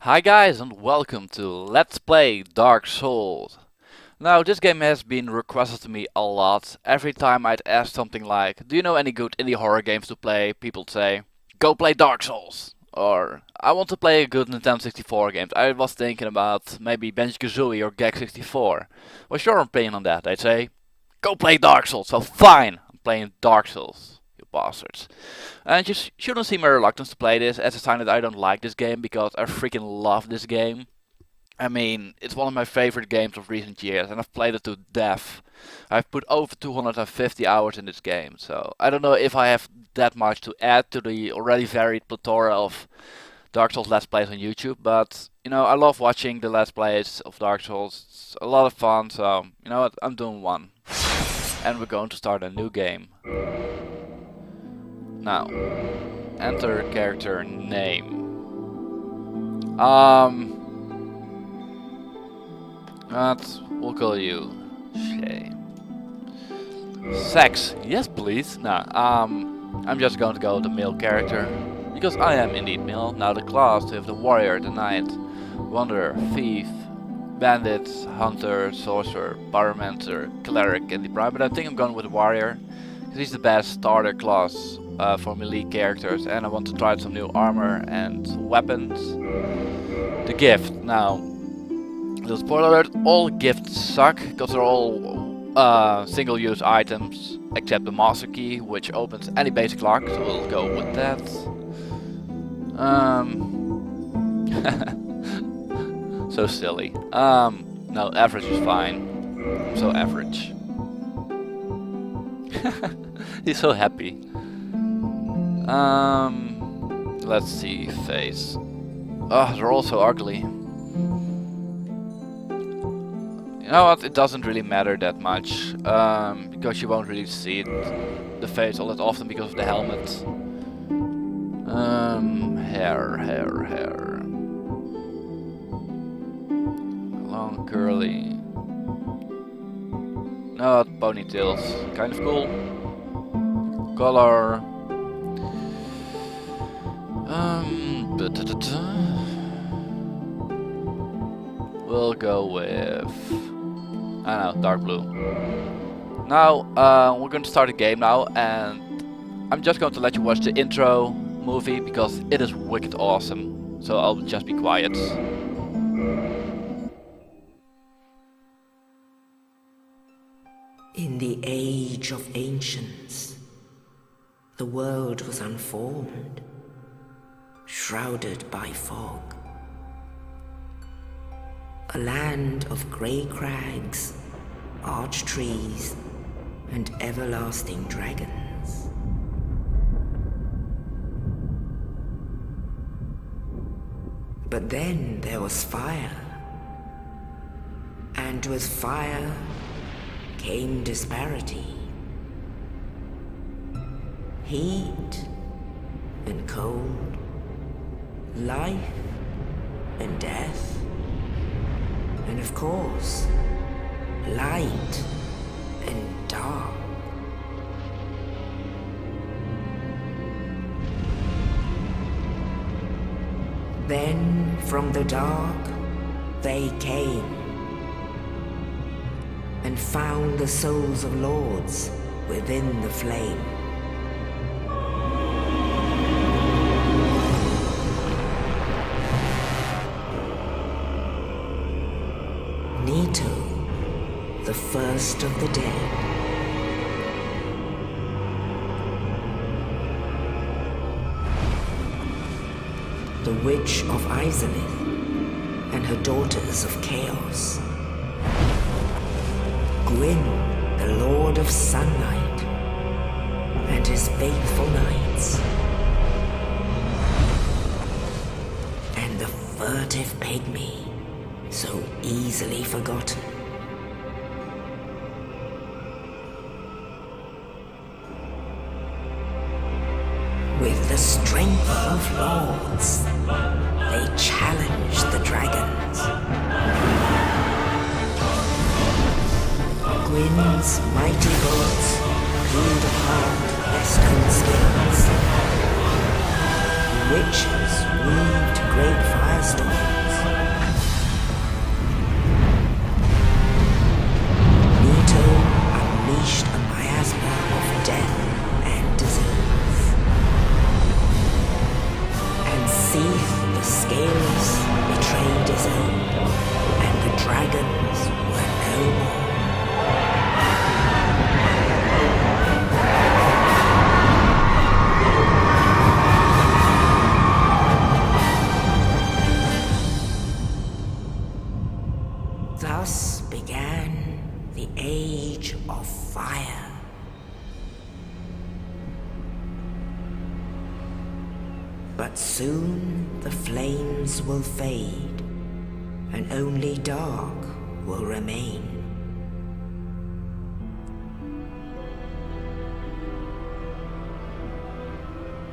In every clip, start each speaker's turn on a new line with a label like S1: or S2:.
S1: Hi guys and welcome to Let's Play Dark Souls. Now this game has been requested to me a lot. Every time I'd ask something like, do you know any good indie horror games to play? People'd say, go play Dark Souls. Or, I want to play a good Nintendo 64 game. I was thinking about maybe Banjo-Kazooie or Gag 64. What's your opinion on that? They'd say, go play Dark Souls. So fine, I'm playing Dark Souls, you bastards. And you shouldn't see my reluctance to play this as a sign that I don't like this game, because I freaking love this game. I mean, it's one of my favorite games of recent years and I've played it to death. I've put over 250 hours in this game, so I don't know if I have that much to add to the already varied plethora of Dark Souls Let's Plays on YouTube, but you know, I love watching the Let's Plays of Dark Souls. It's a lot of fun, so you know what, I'm doing one. And we're going to start a new game. Now, enter character name. We'll call you Shay. Sex, yes please. Nah, I'm just going to go with the male character, because I am indeed male. Now the class, we have the warrior, the knight, wanderer, thief, bandit, hunter, sorcerer, pyromancer, cleric, and the prime. But I think I'm going with the warrior, because he's the best starter class for melee characters, and I want to try some new armor and weapons. The gift. Now, little spoiler alert, all gifts suck, because they're all single-use items, except the master key, which opens any basic lock, so we'll go with that. So silly. No, average is fine. I'm so average. He's so happy. Let's see, face. Oh, they're all so ugly. You know what, it doesn't really matter that much, because you won't really see the face all that often because of the helmet. Hair. Long, curly. No, ponytails. Kind of cool. Color. We'll go with, I don't know, dark blue. Now, we're going to start the game now, and I'm just going to let you watch the intro movie because it is wicked awesome. So I'll just be quiet.
S2: In the age of ancients, the world was unformed, shrouded by fog. A land of grey crags, arch trees, and everlasting dragons. But then there was fire, and with fire came disparity. Heat and cold, life and death, and of course, light and dark. Then from the dark they came and found the souls of lords within the flame. Nito, the first of the dead. The Witch of Izalith and her daughters of Chaos. Gwyn, the Lord of Sunlight, and his faithful knights. And the furtive pygmy, so easily forgotten. With the strength of lords, they challenged the dragons. Gwyn's mighty bullets peeled apart their stone skins. Witches weaved great firestorms dragons were no more. Thus began the Age of Fire. But soon the flames will fade, and only dark will remain.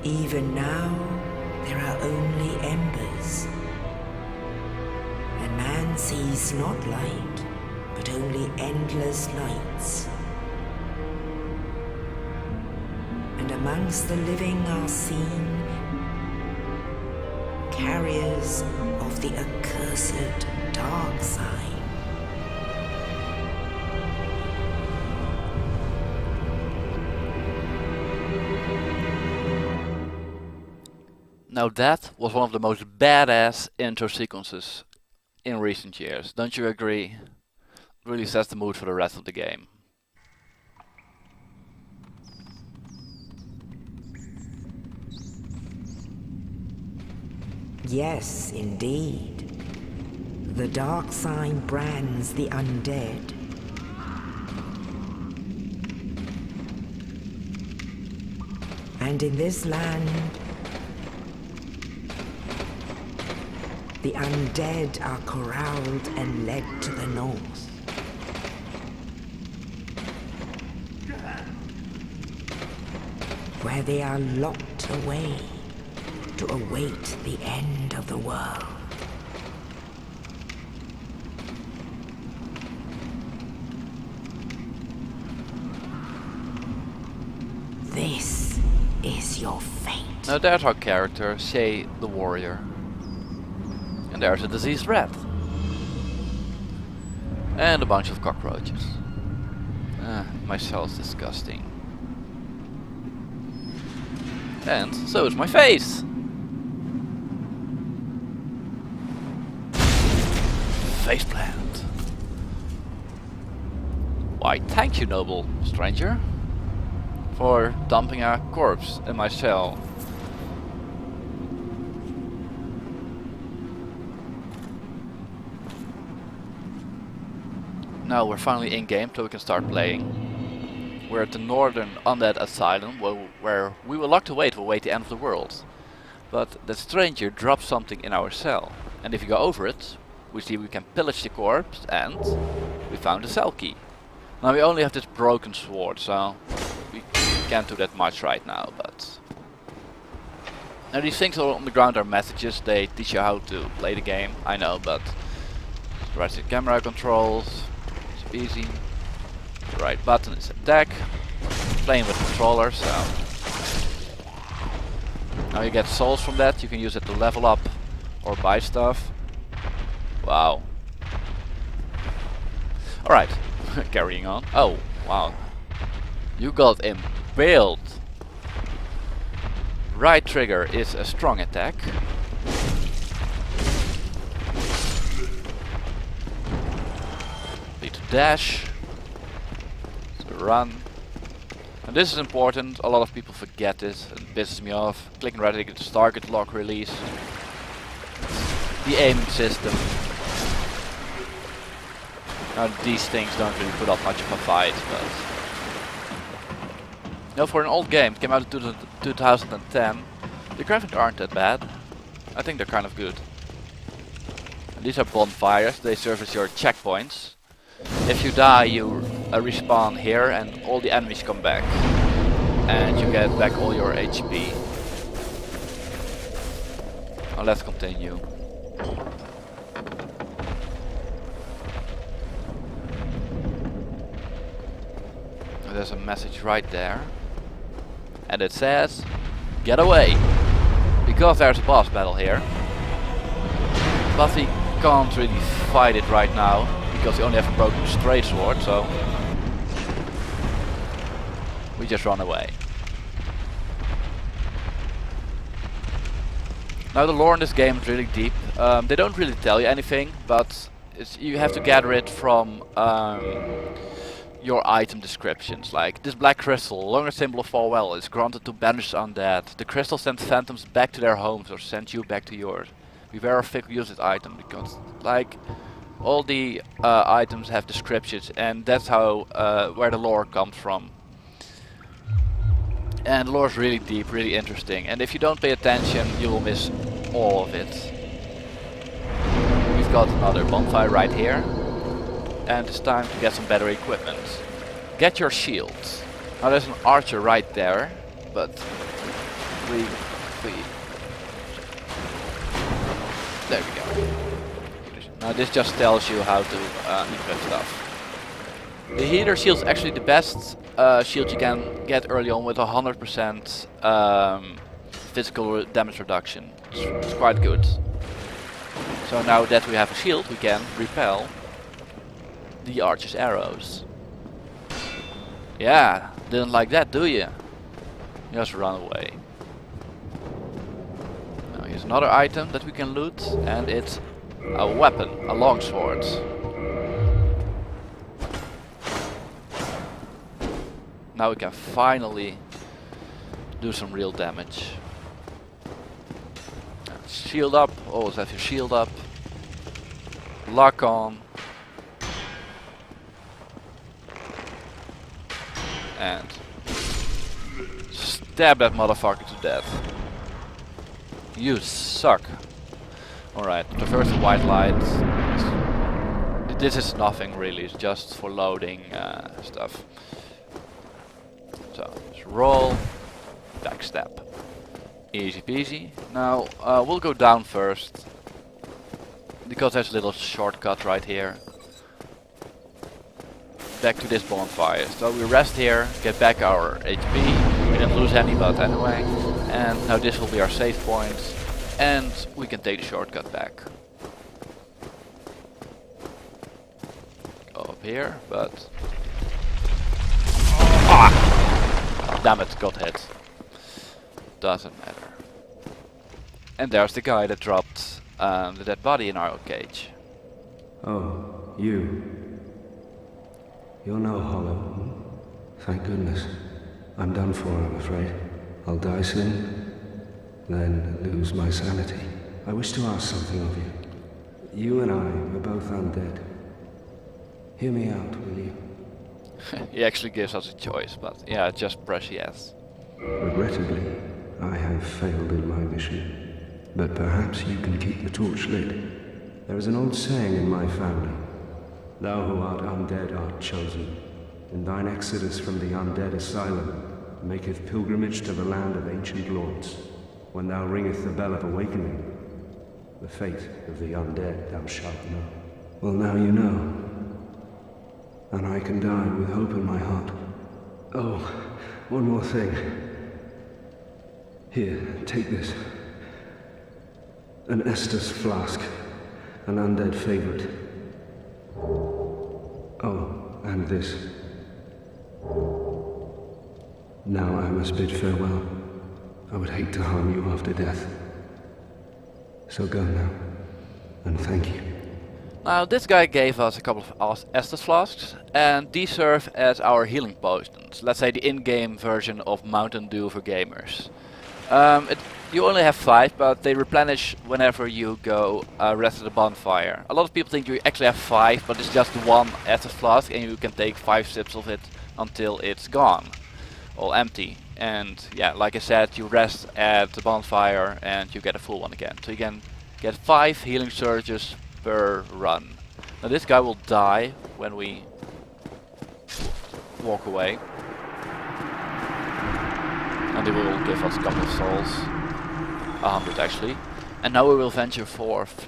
S2: Even now, there are only embers, and man sees not light, but only endless lights. And amongst the living are seen carriers of the accursed dark sign.
S1: Now that was one of the most badass intro sequences in recent years, don't you agree? Really sets the mood for the rest of the game.
S2: Yes, indeed. The dark sign brands the undead. And in this land, the undead are corralled and led to the north. Where they are locked away to await the end of the world. This is your fate.
S1: Now there's our character, Shay the warrior. And there's a diseased rat. And a bunch of cockroaches. My cell's disgusting. And so is my face! Faceplant. Why, thank you, noble stranger, for dumping a corpse in my cell. Now we're finally in game, so we can start playing. We're at the northern Undead Asylum, where we were locked away to await the end of the world. But the stranger dropped something in our cell, and if you go over it, we see we can pillage the corpse, and we found the cell key. Now we only have this broken sword, so we can't do that much right now, but... Now these things all on the ground are messages, they teach you how to play the game, I know, but... Right, the camera controls, it's easy. The right button is attack, playing with controller, so... Now you get souls from that, you can use it to level up or buy stuff. Wow. Alright, carrying on. Oh, wow. You got impaled. Right trigger is a strong attack. Need to dash. To run. And this is important, a lot of people forget this, it pisses me off. Clicking right to target lock release. The aiming system. Now these things don't really put up much of a fight, but... No, for an old game, it came out in 2010, the graphics aren't that bad. I think they're kind of good. And these are bonfires, they serve as your checkpoints. If you die, you respawn here and all the enemies come back. And you get back all your HP. Now let's continue. There's a message right there. And it says, get away! Because there's a boss battle here. But we can't really fight it right now, because we only have a broken straight sword, so... we just run away. Now the lore in this game is really deep. They don't really tell you anything, but you have to gather it from your item descriptions. Like this black crystal, longer symbol of farewell, is granted to banished undead. The crystal sends phantoms back to their homes or sends you back to yours. Beware of fickle use this item because like all the items have descriptions, and that's how where the lore comes from. And the lore is really deep, really interesting. And if you don't pay attention, you will miss all of it. We've got another bonfire right here. And it's time to get some better equipment. Get your shields. Now there's an archer right there, but we there we go. Now this just tells you how to equip stuff. The healer shield is actually the best shield you can get early on with 100% physical damage reduction. It's quite good. So now that we have a shield, we can repel the archer's arrows. Yeah, didn't like that, do you? Just run away. Now here's another item that we can loot, and it's a weapon, a longsword. Now we can finally do some real damage. Shield up, always have your shield up. Lock on. And stab that motherfucker to death. You suck. Alright, traverse the white light. This is nothing really, it's just for loading stuff. So, just roll, backstab. Easy peasy. Now, we'll go down first. Because there's a little shortcut right here. Back to this bonfire. So we rest here, get back our HP. We didn't lose any, but anyway. And now this will be our save point. And we can take the shortcut back. Go up here, but... Ah! Damn it, got hit. Doesn't matter. And there's the guy that dropped the dead body in our cage.
S3: Oh, you. You're no hollow. Thank goodness. I'm done for, I'm afraid. I'll die soon, then lose my sanity. I wish to ask something of you. You and I are both undead. Hear me out, will you?
S1: He actually gives us a choice, but yeah, just press yes.
S3: Regrettably, I have failed in my mission. But perhaps you can keep the torch lit. There is an old saying in my family. Thou who art undead art chosen. In thine exodus from the Undead Asylum maketh pilgrimage to the land of ancient lords. When thou ringeth the bell of awakening, the fate of the undead thou shalt know. Well, now you know. And I can die with hope in my heart. Oh, one more thing. Here, take this. An Estus flask. An undead favorite. Oh, and this. Now I must bid farewell. I would hate to harm you after death. So go now, and thank you.
S1: Now this guy gave us a couple of Estus flasks, and these serve as our healing potions. Let's say the in-game version of Mountain Dew for gamers. You only have 5, but they replenish whenever you go rest at the bonfire. A lot of people think you actually have 5, but it's just one Estus flask, and you can take 5 sips of it until it's gone, all empty. And yeah, like I said, you rest at the bonfire and you get a full one again. So you can get 5 healing surges per run. Now this guy will die when we walk away. And they will give us a couple of souls. 100 actually. And now we will venture forth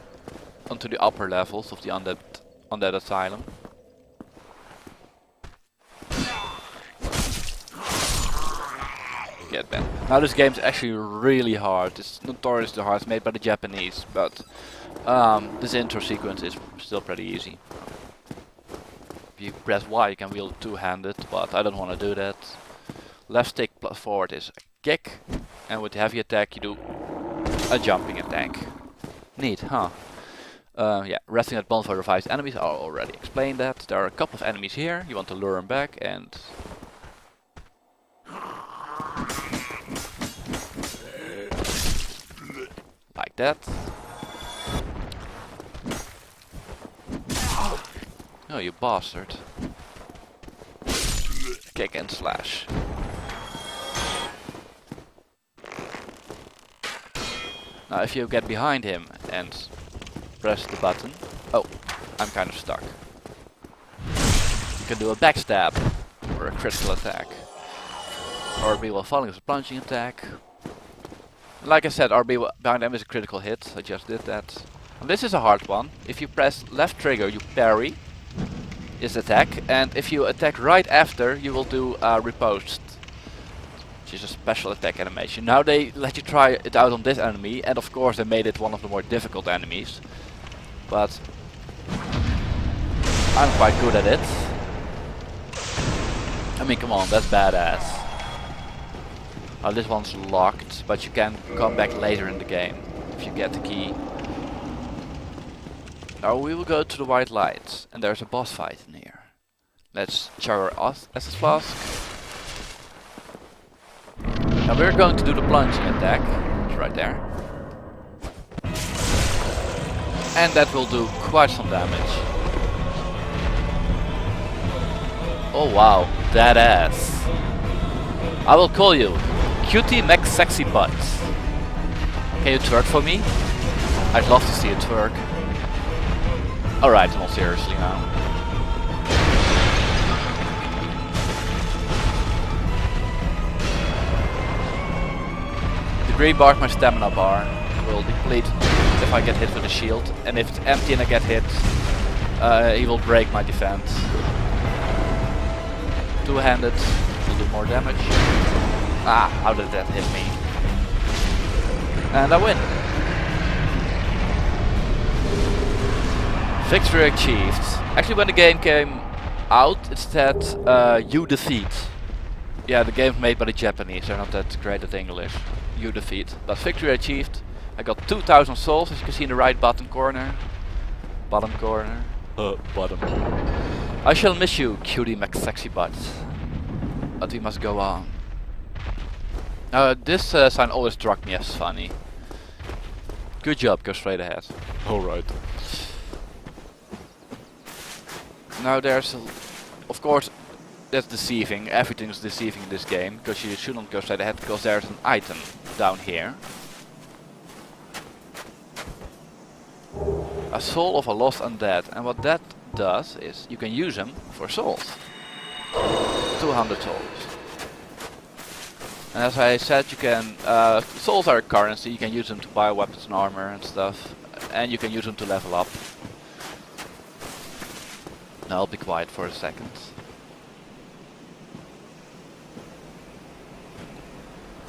S1: onto the upper levels of the Undead Asylum. Get that. Now this game is actually really hard. It's notoriously hard. It's made by the Japanese, but this intro sequence is still pretty easy. If you press Y, you can wield it two-handed, but I don't want to do that. Left stick plus forward is a kick, and with heavy attack you do a jumping attack. Neat, huh? Yeah, resting at bonfire revives enemies. I already explained that. There are a couple of enemies here. You want to lure them back and... like that. Oh, you bastard. Kick and slash. Now if you get behind him and press the button... Oh, I'm kind of stuck. You can do a backstab or a critical attack. RB while falling is a plunging attack. Like I said, RB behind him is a critical hit. I just did that. And this is a hard one. If you press left trigger, you parry his attack, and if you attack right after, you will do riposte, which is a special attack animation. Now they let you try it out on this enemy, and of course they made it one of the more difficult enemies. But I'm quite good at it. I mean, come on, that's badass. Oh, this one's locked, but you can come back later in the game if you get the key. Now we will go to the white lights, and there's a boss fight in here. Let's chug our acid flask. Now we're going to do the plunging attack. It's right there. And that will do quite some damage. Oh wow, that ass. I will call you Cutie Max Sexy Butt. Can you twerk for me? I'd love to see you twerk. Alright, more seriously now. The green bar is my stamina bar. It will deplete if I get hit with a shield. And if it's empty and I get hit, he will break my defense. Two-handed will do more damage. Ah, how did that hit me? And I win. Victory achieved. Actually, when the game came out, it said you defeat. Yeah, the game's made by the Japanese, they're not that great at English. You defeat. But victory achieved. I got 2,000 souls, as you can see in the right bottom corner. Bottom corner. Bottom. I shall miss you, Cutie McSexy Butt. But we must go on. This sign always struck me as funny. Good job, go straight ahead. Alright. Now there's, of course, that's deceiving. Everything is deceiving in this game, because you shouldn't go straight ahead, because there's an item down here. A soul of a lost undead, and what that does is you can use them for souls. 200 souls. And as I said, you can souls are a currency. You can use them to buy weapons and armor and stuff, and you can use them to level up. Now I'll be quiet for a second.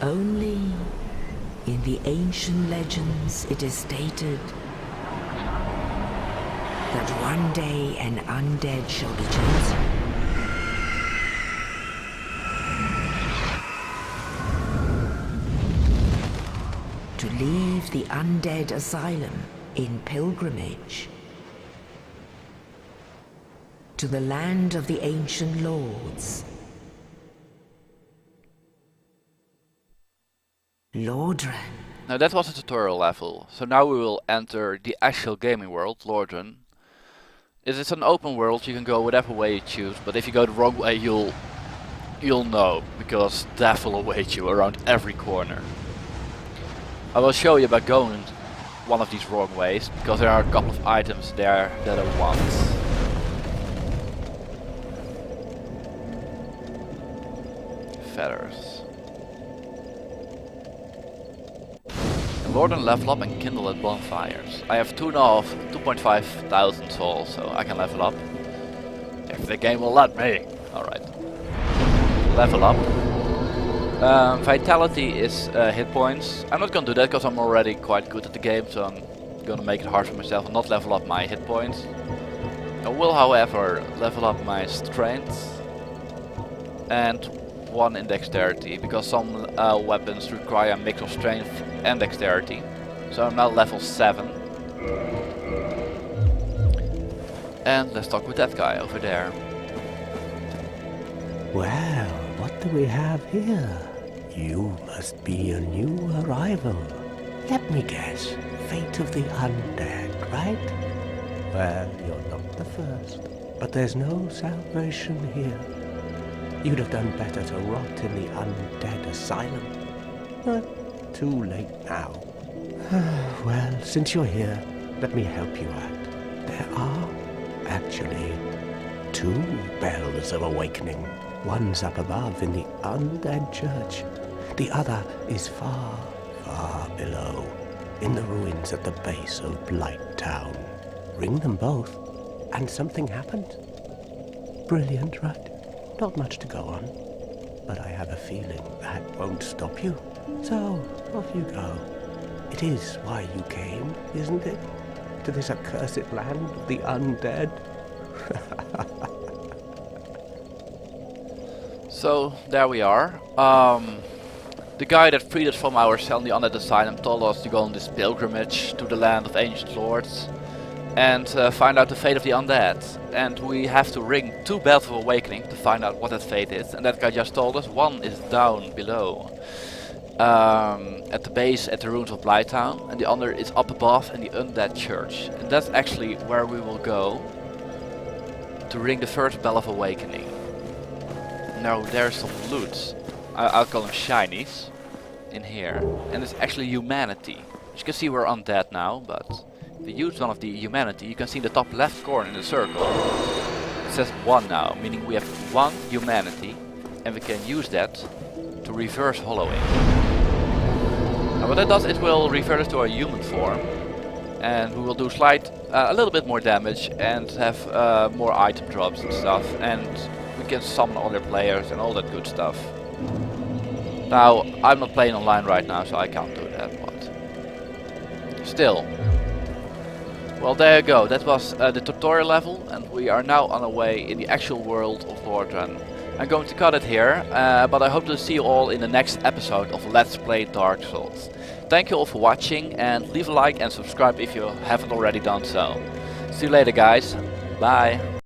S2: Only in the ancient legends it is stated that one day an undead shall be chosen. To leave the Undead Asylum in pilgrimage to the land of the ancient lords. Lordran.
S1: Now that was a tutorial level, so now we will enter the actual gaming world, Lordran. It is an open world, you can go whatever way you choose, but if you go the wrong way you'll know, because death will await you around every corner. I will show you by going one of these wrong ways, because there are a couple of items there that I want. Feathers. Lordran level up and kindle at bonfires. I have 2.5 thousand souls, so I can level up. If the game will let me. Alright. Level up. Vitality is hit points. I'm not gonna do that because I'm already quite good at the game, so I'm gonna make it hard for myself and not level up my hit points. I will, however, level up my strength and one in dexterity, because some weapons require a mix of strength and dexterity. So I'm now level 7. And let's talk with that guy over there.
S4: Well, what do we have here? You must be a new arrival. Let me guess, fate of the undead, right? Well, you're not the first, but there's no salvation here. You'd have done better to rot in the Undead Asylum. But too late now. Well, since you're here, let me help you out. There are, actually, 2 bells of awakening. One's up above in the Undead Church. The other is far, far below, in the ruins at the base of Blight Town. Ring them both, and something happens. Brilliant, right? Not much to go on, but I have a feeling that won't stop you. So, off you go. It is why you came, isn't it? To this accursed land of the undead?
S1: So, there we are. The guy that freed us from our cell in the Undead Asylum told us to go on this pilgrimage to the land of ancient lords and find out the fate of the undead. And we have to ring 2 bells of awakening to find out what that fate is. And that guy just told us one is down below, at the base at the ruins of Blighttown, and the other is up above in the Undead Church. And that's actually where we will go to ring the first bell of awakening. Now there's some loot. I'll call them shinies in here, and it's actually humanity. As you can see, we're undead now, but if you use one of the humanity, you can see in the top left corner in the circle it says 1 now, meaning we have 1 humanity, and we can use that to reverse hollowing. Now what that does, it will revert us to our human form, and we will do a little bit more damage and have more item drops and stuff, and we can summon other players and all that good stuff. Now, I'm not playing online right now, so I can't do that, but still. Well, there you go. That was the tutorial level, and we are now on our way in the actual world of Lordran. I'm going to cut it here, but I hope to see you all in the next episode of Let's Play Dark Souls. Thank you all for watching, and leave a like and subscribe if you haven't already done so. See you later, guys. Bye.